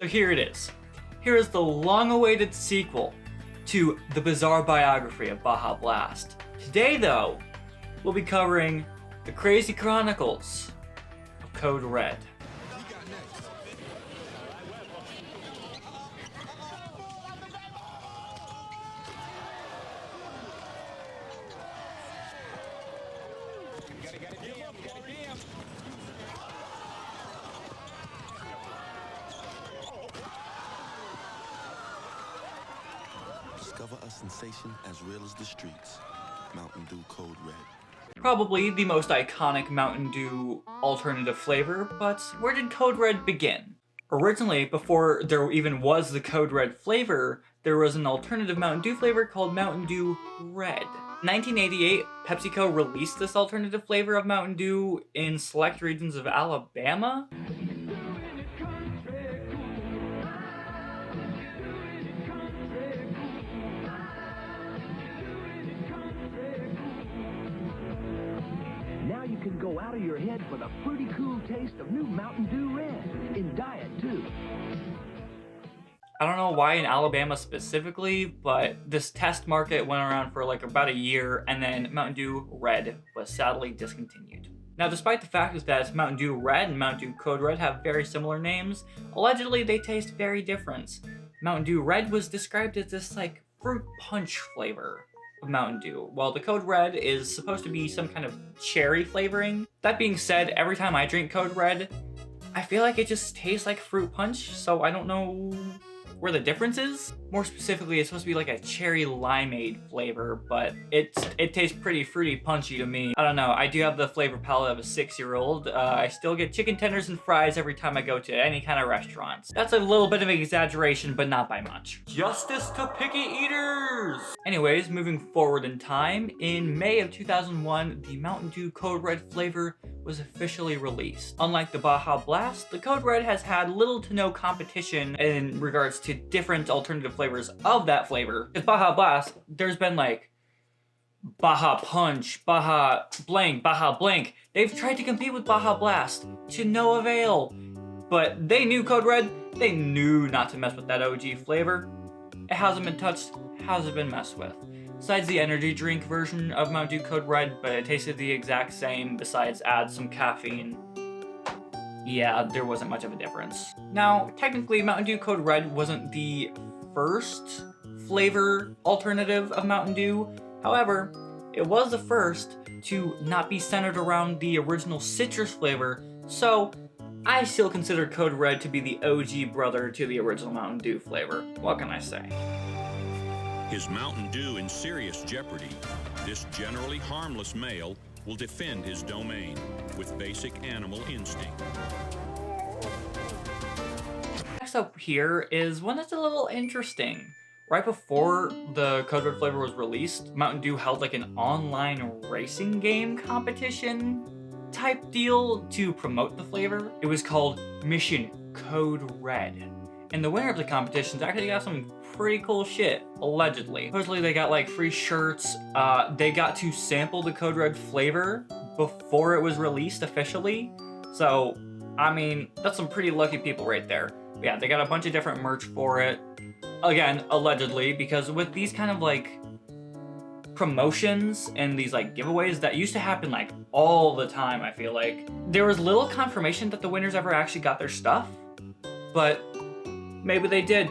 So here it is. Here is the long-awaited sequel to the bizarre biography of Baja Blast. Today, though, we'll be covering the crazy chronicles of Code Red. Discover a sensation as real as the streets. Mountain Dew Code Red. Probably the most iconic Mountain Dew alternative flavor, but where did Code Red begin? Originally, before there even was the Code Red flavor, there was an alternative Mountain Dew flavor called Mountain Dew Red. In 1988, PepsiCo released this alternative flavor of Mountain Dew in select regions of Alabama. Now you can go out of your head for the fruity cool taste of new Mountain Dew Red. In diet, too. I don't know why in Alabama specifically, but this test market went around for like about a year, and then Mountain Dew Red was sadly discontinued. Now, despite the fact that Mountain Dew Red and Mountain Dew Code Red have very similar names, allegedly they taste very different. Mountain Dew Red was described as this like fruit punch flavor of Mountain Dew, while the Code Red is supposed to be some kind of cherry flavoring. That being said, every time I drink Code Red, I feel like it just tastes like fruit punch, so I don't know where the difference is. More specifically, it's supposed to be like a cherry limeade flavor, but it tastes pretty fruity punchy to me. I don't know, I do have the flavor palette of a 6-year-old. I still get chicken tenders and fries every time I go to any kind of restaurants. That's a little bit of an exaggeration, but not by much. Justice to picky eaters! Anyways, moving forward in time, in May of 2001, the Mountain Dew Code Red flavor was officially released. Unlike the Baja Blast, the Code Red has had little to no competition in regards to different alternative flavors of that flavor. Because Baja Blast, there's been like Baja Punch, Baja Blank. They've tried to compete with Baja Blast to no avail. But they knew Code Red, they knew not to mess with that OG flavor. It hasn't been touched, hasn't been messed with. Besides the energy drink version of Mountain Dew Code Red, but it tasted the exact same besides add some caffeine. Yeah, there wasn't much of a difference. Now, technically Mountain Dew Code Red wasn't the first flavor alternative of Mountain Dew. However, it was the first to not be centered around the original citrus flavor, so I still consider Code Red to be the OG brother to the original Mountain Dew flavor. What can I say? Is Mountain Dew in serious jeopardy? This generally harmless male will defend his domain with basic animal instinct. Next up here is one that's a little interesting. Right before the Code Red flavor was released, Mountain Dew held like an online racing game competition type deal to promote the flavor. It was called Mission Code Red. And the winner of the competitions actually got some pretty cool shit, allegedly. Supposedly they got like free shirts, they got to sample the Code Red flavor before it was released officially. So, I mean, that's some pretty lucky people right there. But yeah, they got a bunch of different merch for it. Again, allegedly, because with these kind of like promotions and these like giveaways that used to happen like all the time, I feel like, there was little confirmation that the winners ever actually got their stuff, but maybe they did.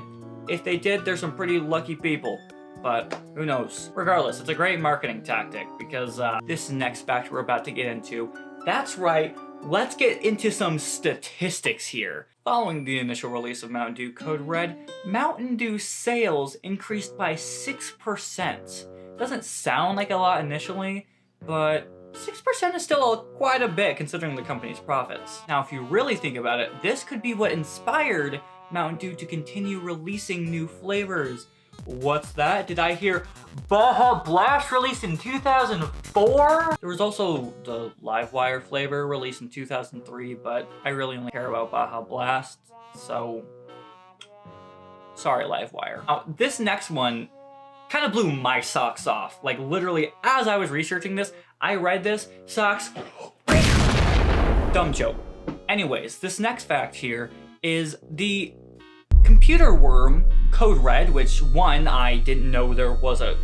If they did, there's some pretty lucky people, but who knows. Regardless, it's a great marketing tactic because this next fact we're about to get into, that's right, let's get into some statistics here. Following the initial release of Mountain Dew Code Red, Mountain Dew sales increased by 6%. Doesn't sound like a lot initially, but 6% is still quite a bit considering the company's profits. Now, if you really think about it, this could be what inspired Mountain Dew to continue releasing new flavors. What's that? Did I hear Baja Blast released in 2004? There was also the Livewire flavor released in 2003, but I really only care about Baja Blast, so sorry Livewire. Now, this next one kind of blew my socks off. Like literally, as I was researching this, I read this, socks, dumb joke. Anyways, this next fact here is the computer worm, Code Red, which one, I didn't know there was a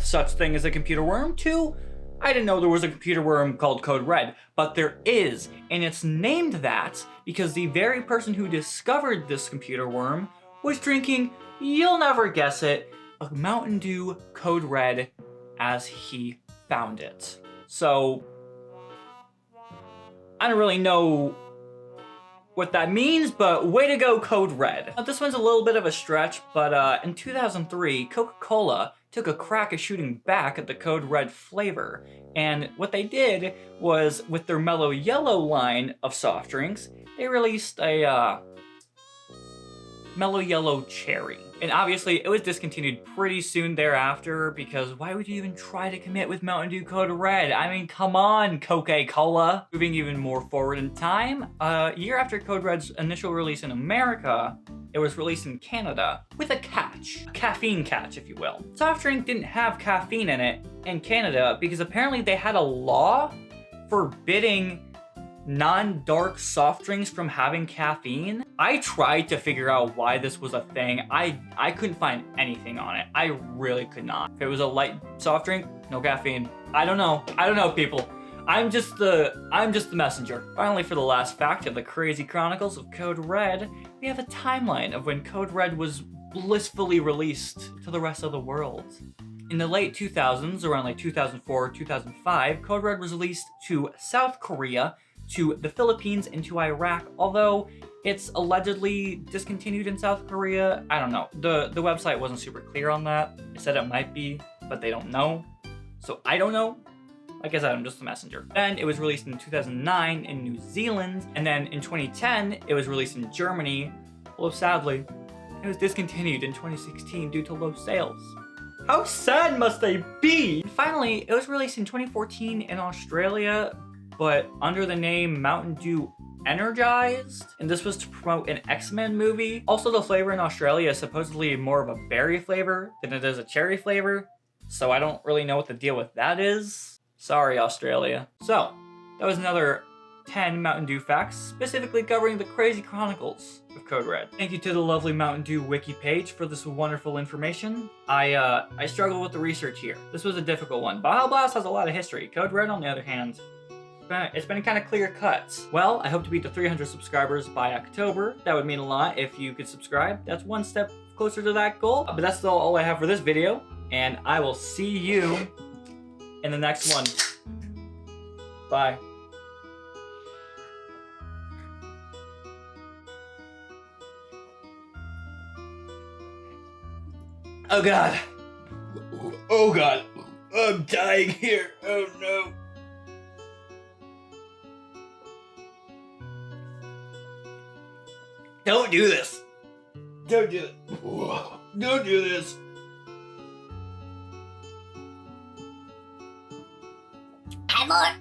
such thing as a computer worm. Two, I didn't know there was a computer worm called Code Red, but there is, and it's named that because the very person who discovered this computer worm was drinking, you'll never guess it, a Mountain Dew Code Red as he found it. So, I don't really know what that means, but way to go, Code Red. Now, this one's a little bit of a stretch, but in 2003, Coca-Cola took a crack at shooting back at the Code Red flavor. And what they did was, with their Mellow Yellow line of soft drinks, they released a Mellow Yellow Cherry. And obviously, it was discontinued pretty soon thereafter, because why would you even try to commit with Mountain Dew Code Red? I mean, come on, Coca-Cola. Moving even more forward in time, a year after Code Red's initial release in America, it was released in Canada with a catch. A caffeine catch, if you will. Soft drink didn't have caffeine in it in Canada because apparently they had a law forbidding non-dark soft drinks from having caffeine. I tried to figure out why this was a thing. I couldn't find anything on it. I really could not. If it was a light soft drink, no caffeine. I don't know, people. I'm just the messenger. Finally, for the last fact of the crazy chronicles of Code Red, we have a timeline of when Code Red was blissfully released to the rest of the world. In the late 2000s, around like 2004, 2005, Code Red was released to South Korea, to the Philippines, and to Iraq, although it's allegedly discontinued in South Korea. I don't know. The website wasn't super clear on that. It said it might be, but they don't know. So I don't know. Like I said, I'm just a messenger. Then it was released in 2009 in New Zealand, and then in 2010, it was released in Germany, although sadly, it was discontinued in 2016 due to low sales. How sad must they be? And finally, it was released in 2014 in Australia, but under the name Mountain Dew Energized, and this was to promote an X-Men movie. Also, the flavor in Australia is supposedly more of a berry flavor than it is a cherry flavor, so I don't really know what the deal with that is. Sorry, Australia. So, that was another 10 Mountain Dew facts, specifically covering the crazy chronicles of Code Red. Thank you to the lovely Mountain Dew wiki page for this wonderful information. I struggled with the research here. This was a difficult one. Baja Blast has a lot of history. Code Red, on the other hand, it's been kind of clear cut. Well, I hope to beat the 300 subscribers by October. That would mean a lot if you could subscribe. That's one step closer to that goal. But that's all I have for this video, and I will see you in the next one. Bye. Oh God. Oh God. I'm dying here. Oh no. Don't do this. Don't do it. Don't do this. Have more.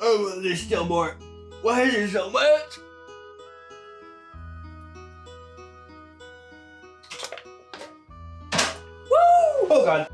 Oh, there's still more. Why is there so much? Woo! Oh God.